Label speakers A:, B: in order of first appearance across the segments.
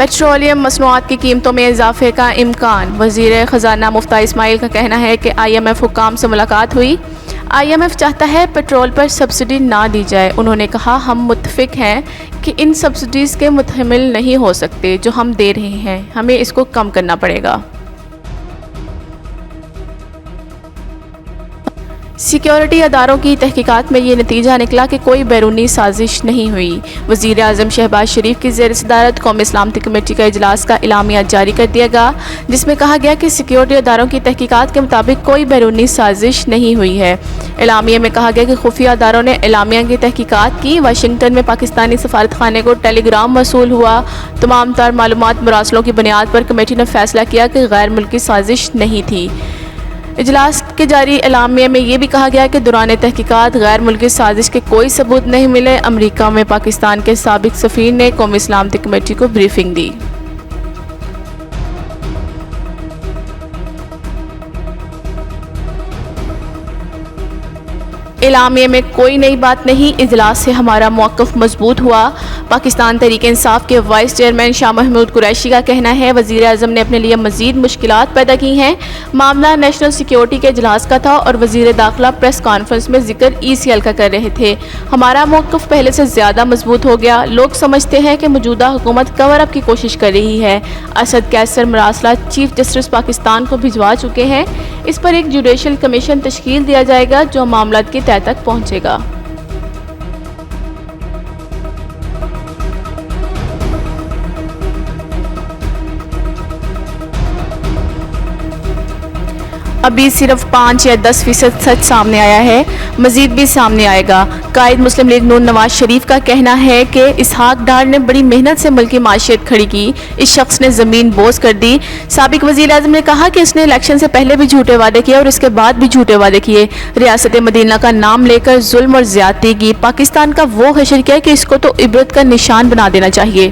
A: Petroleum مصنوعات کی قیمتوں میں اضافے کا امکان۔ وزیر خزانہ مفتاح اسماعیل کا کہنا ہے کہ IMF حکام سے ملاقات ہوئی۔ IMF چاہتا ہے پیٹرول پر سبسڈی نہ دی جائے۔ انہوں نے کہا ہم متفق ہیں کہ ان سبسڈیز کے متحمل نہیں ہو سکتے جو ہم دے رہے ہیں، ہمیں اس کو کم کرنا پڑے گا۔ سیکیورٹی اداروں کی تحقیقات میں یہ نتیجہ نکلا کہ کوئی بیرونی سازش نہیں ہوئی۔ وزیر اعظم شہباز شریف کی زیر صدارت قومی سلامتی کمیٹی کا اجلاس کا اعلامیہ جاری کر دیا گیا، جس میں کہا گیا کہ سیکیورٹی اداروں کی تحقیقات کے مطابق کوئی بیرونی سازش نہیں ہوئی ہے۔ اعلامیہ میں کہا گیا کہ خفیہ اداروں نے اعلامیہ کی تحقیقات کی۔ واشنگٹن میں پاکستانی سفارت خانے کو ٹیلی گرام موصول ہوا۔ تمام تر معلومات مراسلوں کی بنیاد پر کمیٹی نے فیصلہ کیا کہ غیر ملکی سازش نہیں تھی۔ اجلاس کے جاری اعلامیہ میں یہ بھی کہا گیا کہ دوران تحقیقات غیر ملکی سازش کے کوئی ثبوت نہیں ملے۔ امریکہ میں پاکستان کے سابق سفیر نے قومی سلامتی کمیٹی کو بریفنگ دی۔ اعلامیہ میں کوئی نئی بات نہیں، اجلاس سے ہمارا موقف مضبوط ہوا۔ پاکستان تحریک انصاف کے وائس چیئرمین شاہ محمود قریشی کا کہنا ہے وزیر اعظم نے اپنے لیے مزید مشکلات پیدا کی ہیں۔ معاملہ نیشنل سیکیورٹی کے اجلاس کا تھا اور وزیر داخلہ پریس کانفرنس میں ذکر ECL کا کر رہے تھے۔ ہمارا موقف پہلے سے زیادہ مضبوط ہو گیا۔ لوگ سمجھتے ہیں کہ موجودہ حکومت کور اپ کی کوشش کر رہی ہے۔ اسد قیصر مراسلہ چیف جسٹس پاکستان کو بھجوا چکے ہیں۔ اس پر ایک جوڈیشل کمیشن تشکیل دیا جائے گا جو معاملات کی تہہ تک پہنچے گا۔ ابھی صرف 5 یا 10% سچ سامنے آیا ہے، مزید بھی سامنے آئے گا۔ قائد مسلم لیگ نون نواز شریف کا کہنا ہے کہ اسحاق ڈار نے بڑی محنت سے ملک کی معیشت کھڑی کی، اس شخص نے زمین بوس کر دی۔ سابق وزیر اعظم نے کہا کہ اس نے الیکشن سے پہلے بھی جھوٹے وعدے کیے اور اس کے بعد بھی جھوٹے وعدے کیے۔ ریاست مدینہ کا نام لے کر ظلم اور زیادتی کی۔ پاکستان کا وہ حشر کیا کہ اس کو تو عبرت کا نشان بنا دینا چاہیے۔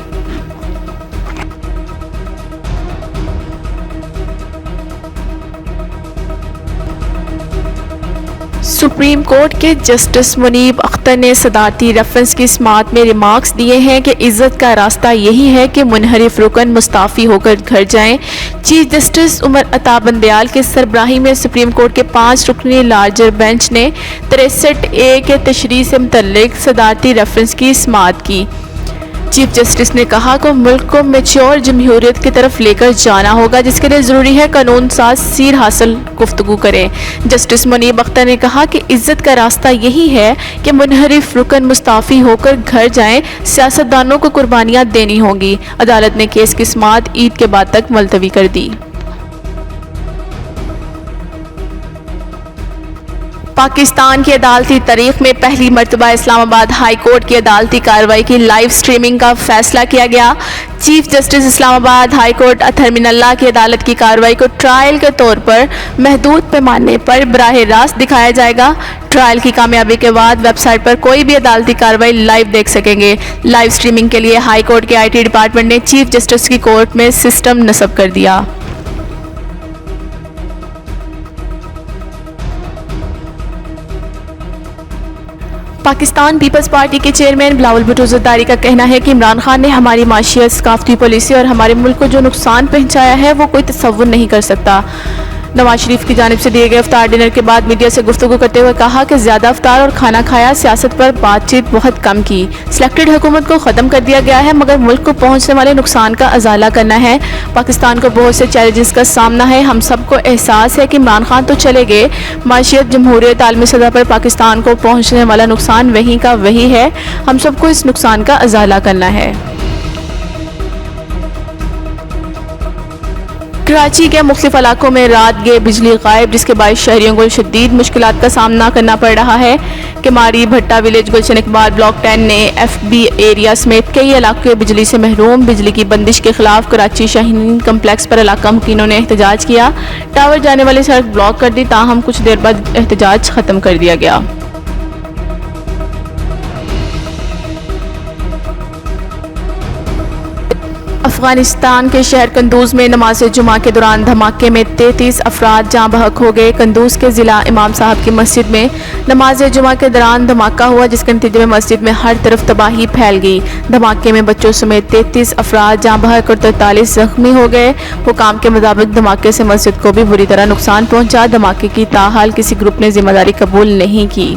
A: سپریم کورٹ کے جسٹس منیب اختر نے صدارتی ریفرنس کی سماعت میں ریمارکس دیے ہیں کہ عزت کا راستہ یہی ہے کہ منحرف رکن مستعفی ہو کر گھر جائیں۔ چیف جسٹس عمر عطا بندیال کی سربراہی میں سپریم کورٹ کے 5 رکنی لارجر بینچ نے 63A کے تشریح سے متعلق صدارتی ریفرنس کی سماعت کی۔ چیف جسٹس نے کہا کہ ملک کو میچور جمہوریت کی طرف لے کر جانا ہوگا، جس کے لیے ضروری ہے قانون ساز سیر حاصل گفتگو کریں۔ جسٹس منیب اختر نے کہا کہ عزت کا راستہ یہی ہے کہ منحرف رکن مستعفی ہو کر گھر جائیں، سیاستدانوں کو قربانیاں دینی ہوں گی۔ عدالت نے کیس کی سماعت عید کے بعد تک ملتوی کر دی۔ پاکستان کی عدالتی تاریخ میں پہلی مرتبہ اسلام آباد ہائی کورٹ کی عدالتی کارروائی کی لائیو سٹریمنگ کا فیصلہ کیا گیا۔ چیف جسٹس اسلام آباد ہائی کورٹ اطہر امین اللہ کی عدالت کی کارروائی کو ٹرائل کے طور پر محدود پیمانے پر براہ راست دکھایا جائے گا۔ ٹرائل کی کامیابی کے بعد ویب سائٹ پر کوئی بھی عدالتی کارروائی لائیو دیکھ سکیں گے۔ لائیو سٹریمنگ کے لیے ہائی کورٹ کے IT ڈپارٹمنٹ نے چیف جسٹس کی کورٹ میں سسٹم نصب کر دیا۔ پاکستان پیپلز پارٹی کے چیئرمین بلاول بھٹو زرداری کا کہنا ہے کہ عمران خان نے ہماری معاشیت، ثقافتی پالیسی اور ہمارے ملک کو جو نقصان پہنچایا ہے وہ کوئی تصور نہیں کر سکتا۔ نواز شریف کی جانب سے دیے گئے افطار ڈنر کے بعد میڈیا سے گفتگو کرتے ہوئے کہا کہ زیادہ افطار اور کھانا کھایا، سیاست پر بات چیت بہت کم کی۔ سلیکٹڈ حکومت کو ختم کر دیا گیا ہے، مگر ملک کو پہنچنے والے نقصان کا ازالہ کرنا ہے۔ پاکستان کو بہت سے چیلنجز کا سامنا ہے، ہم سب کو احساس ہے کہ عمران خان تو چلے گئے، معیشت، جمہوریت، عالمی سطح پر پاکستان کو پہنچنے والا نقصان وہی کا وہی ہے، ہم سب کو اس نقصان کا ازالہ کرنا ہے۔ کراچی کے مختلف علاقوں میں رات گئے بجلی غائب، جس کے باعث شہریوں کو شدید مشکلات کا سامنا کرنا پڑ رہا ہے۔ کماری بھٹا ولیج گلشن اقبال بلاک 10 نے FB ایریا سمیت کئی علاقے بجلی سے محروم۔ بجلی کی بندش کے خلاف کراچی شاہین کمپلیکس پر علاقہ مکینوں نے احتجاج کیا، ٹاور جانے والی سڑک بلاک کر دی، تاہم کچھ دیر بعد احتجاج ختم کر دیا گیا۔ افغانستان کے شہر قندوز میں نماز جمعہ کے دوران دھماکے میں 33 افراد جاں بحق ہو گئے۔ قندوز کے ضلع امام صاحب کی مسجد میں نماز جمعہ کے دوران دھماکہ ہوا، جس کے نتیجے میں مسجد میں ہر طرف تباہی پھیل گئی۔ دھماکے میں بچوں سمیت 33 افراد جاں بحق اور 43 زخمی ہو گئے۔ حکام کے مطابق دھماکے سے مسجد کو بھی بری طرح نقصان پہنچا۔ دھماکے کی تاحال کسی گروپ نے ذمہ داری قبول نہیں کی۔